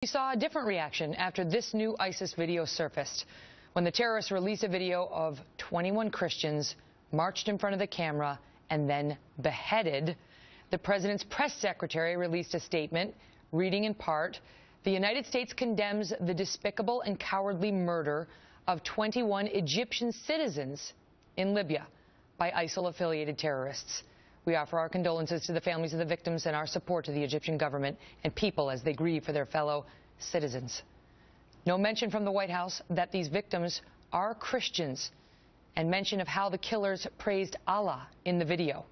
We saw a different reaction after this new ISIS video surfaced, when the terrorists released a video of 21 Christians marched in front of the camera and then beheaded. The president's press secretary released a statement, reading in part, "The United States condemns the despicable and cowardly murder of 21 Egyptian citizens in Libya by ISIL-affiliated terrorists. We offer our condolences to the families of the victims and our support to the Egyptian government and people as they grieve for their fellow citizens." No mention from the White House that these victims are Christians, and mention of how the killers praised Allah in the video.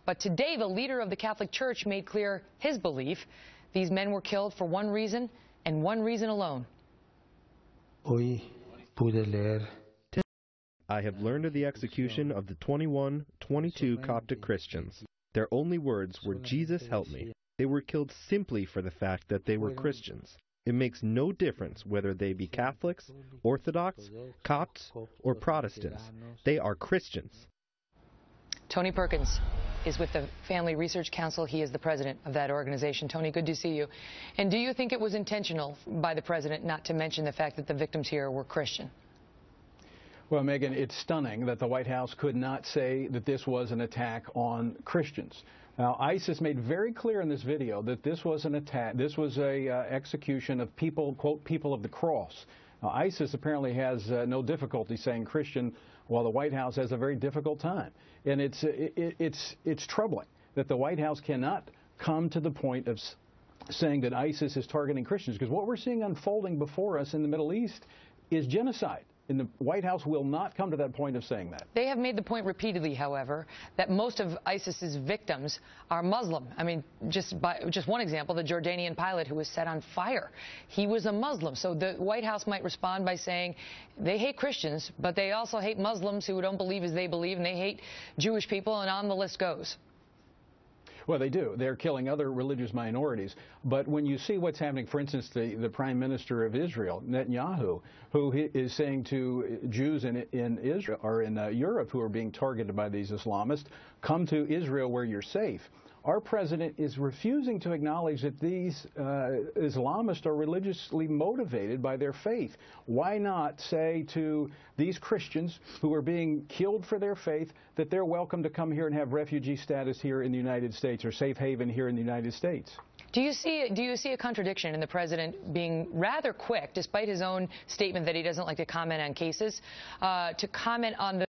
But today, the leader of the Catholic Church made clear his belief these men were killed for one reason and one reason alone. I have learned of the execution of the 22 Coptic Christians. Their only words were, "Jesus, help me." They were killed simply for the fact that they were Christians. It makes no difference whether they be Catholics, Orthodox, Copts, or Protestants. They are Christians. Tony Perkins is with the Family Research Council. He is the president of that organization. Tony, good to see you. And do you think it was intentional by the president not to mention the fact that the victims here were Christian? Well, Megan, it's stunning that the White House could not say that this was an attack on Christians. Now, ISIS made very clear in this video that this was an attack, this was a execution of people, quote, people of the cross. Now, ISIS apparently has no difficulty saying Christian, while the White House has a very difficult time. And it's troubling that the White House cannot come to the point of saying that ISIS is targeting Christians, because what we're seeing unfolding before us in the Middle East is genocide. And the White House will not come to that point of saying that. They have made the point repeatedly, however, that most of ISIS's victims are Muslim. I mean, just one example, the Jordanian pilot who was set on fire. He was a Muslim. So the White House might respond by saying they hate Christians, but they also hate Muslims who don't believe as they believe, and they hate Jewish people, and on the list goes. Well, they do. They're killing other religious minorities. But when you see what's happening, for instance, the Prime Minister of Israel, Netanyahu, who is saying to Jews in Israel or in Europe who are being targeted by these Islamists, come to Israel where you're safe. Our president is refusing to acknowledge that these Islamists are religiously motivated by their faith. Why not say to these Christians who are being killed for their faith that they're welcome to come here and have refugee status here in the United States or safe haven here in the United States? Do you see a contradiction in the president being rather quick, despite his own statement that he doesn't like to comment on cases, to comment on the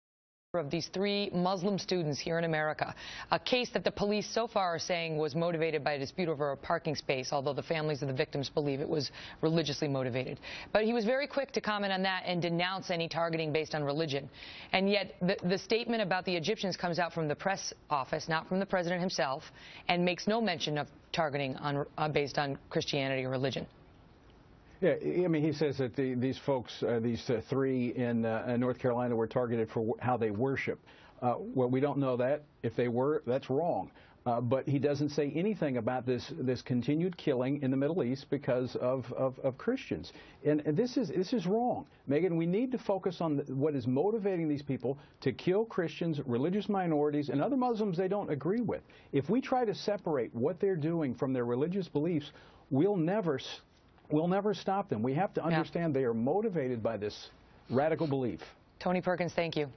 of these 3 Muslim students here in America, a case that the police so far are saying was motivated by a dispute over a parking space, although the families of the victims believe it was religiously motivated. But he was very quick to comment on that and denounce any targeting based on religion. And yet the statement about the Egyptians comes out from the press office, not from the president himself, and makes no mention of targeting based on Christianity or religion. Yeah, I mean, he says that these folks, these 3 in North Carolina were targeted for how they worship. Well, we don't know that. If they were, that's wrong. But he doesn't say anything about this continued killing in the Middle East because of Christians. And this is wrong. Megan, we need to focus on what is motivating these people to kill Christians, religious minorities, and other Muslims they don't agree with. If we try to separate what they're doing from their religious beliefs, we'll never stop them. We have to understand they are motivated by this radical belief. Tony Perkins, thank you.